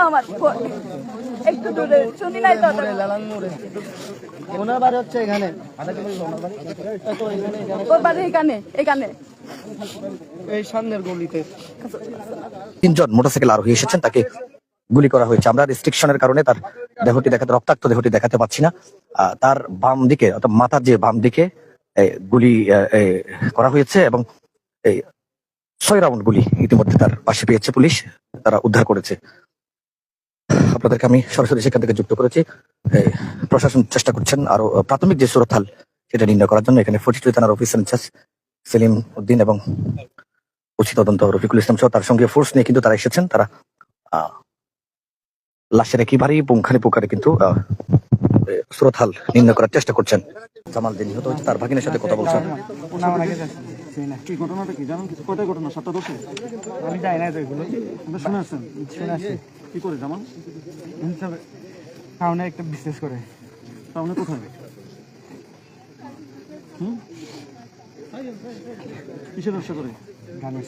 আমার একটু দূরে শুনি নাই তো ওনার বাড়ি হচ্ছে এখানে, ওর বাড়ি এখানে এখানে এই সামনের গলিতে। তিনজন মোটরসাইকেল আরোহী এসেছেন, তাকে গুলি করা হয়েছে। আমরা রেস্ট্রিকশনের কারণে তার দেহটি দেখাতে, রক্তাক্ত দেহটি দেখাতে পাচ্ছি না। তার বাম দিকে অর্থাৎ মাথার যে বাম দিকে গুলি করা হয়েছে এবং এই 6 রাউন্ড গুলি ইতিমধ্যে তার পাশে পেয়েছে পুলিশ, তারা উদ্ধার করেছে। আপনাদেরকে আমি সরাসরি সেখান থেকে যুক্ত করেছি। প্রশাসন চেষ্টা করছেন আরো প্রাথমিক যে সুরতহাল সেটা নির্ণয় করার জন্য। এখানে ফটিকছড়ি থানার অফিসার ইনচার্জ সেলিম উদ্দিন এবং ওসি তদন্ত রফিকুল ইসলাম সহ তার সঙ্গে ফোর্স নিয়ে কিন্তু তারা এসেছেন। তারা লাশের একেবারেই পুঙ্খানুপুঙ্খানে কিন্তু সুরতহাল নির্ণয় করার চেষ্টা করছেন। জামাল যে নিহত হয়েছে তার ভাগিনের সাথে কথা বলছেন। কি ঘটনাটা কি জানেন? কিছু কয়টা ঘটনা? 7:10 আমি যাই না তো এগুলো শুনে আসছেন? শুনে আসছি। কি করে জামান? টাউনে একটা বিজনেস করে। টাউনে কোথায়? কিসের ব্যবসা করে? গানের।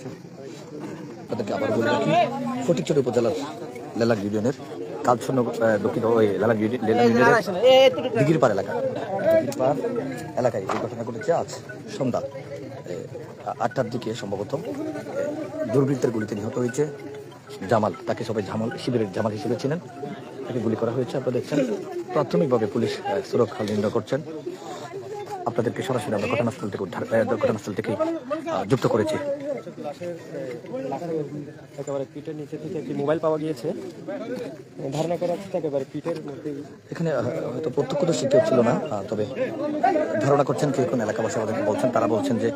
তাদেরকে আবার বলে রাখি, ফটিকছড়ি উপজেলার লেলাক ইউনিয়নের কালছন্ন দক্ষিণ ওই লেলাক ইউনিয়নের দিঘিরপাড় এলাকায় এই ঘটনা ঘটেছে আজ সন্ধ্যা 8টার দিকে। সম্ভবত দুর্বৃত্তের গুলিতে নিহত হয়েছে জামাল। তাকে সবাই শিবিরের জামাল হিসেবে ছিলেন। তাকে গুলি করা হয়েছে। আপনারা দেখছেন প্রাথমিকভাবে পুলিশ সুরক্ষা নির্ণয় করছেন। আপনাদেরকে সরাসরি আমরা ঘটনাস্থল থেকে যুক্ত করেছি। একেবারে পিঠের নিচে থেকে একটি মোবাইল পাওয়া গিয়েছে। ধারণা করা হচ্ছে একেবারে পিঠের মধ্যে। এখানে হয়তো প্রত্যক্ষদর্শী কেউ ছিল না, তবে ধারণা করছেন কেউ কোন এলাকাবাসী আমাদেরকে বলছেন। তারা বলছেন যে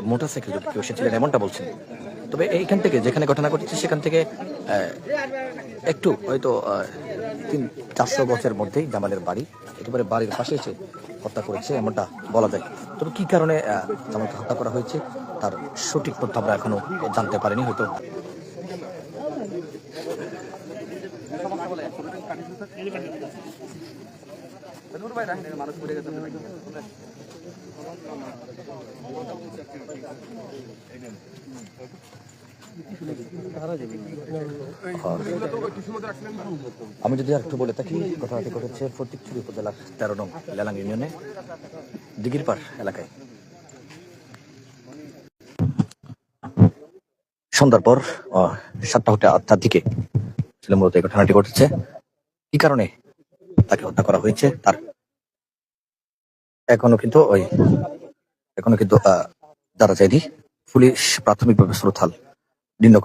মোটরসাইকেল যদি কেউ এসেছিলেন এমনটা বলছেন। তবে এইখান থেকে যেখানে ঘটনা ঘটেছে সেখান থেকে একটু হয়তো 300-400 গজের মধ্যেই জামালের বাড়ি। একেবারে বাড়ির পাশে এসে হত্যা করেছে এমনটা বলা যায়। তবে কি কারণে জামালকে হত্যা করা হয়েছে তার সঠিক তথ্য আমরা এখনো জানতে পারিনি। হয়তো আমি যদি আর একটু বলে থাকি, ঘটনাটি ঘটেছে ফটিকছড়ি উপজেলার 13 নং লেলাং ইউনিয়নে দিঘিরপাড় এলাকায়। সন্ধ্যার পর 7টা দিকে মূলত এই ঘটনাটি ঘটেছে। কি কারণে তাকে হত্যা করা হয়েছে তার এখনো কিন্তু যারা চাইনি পুলিশ প্রাথমিকভাবে সুরতহাল নির্ণয়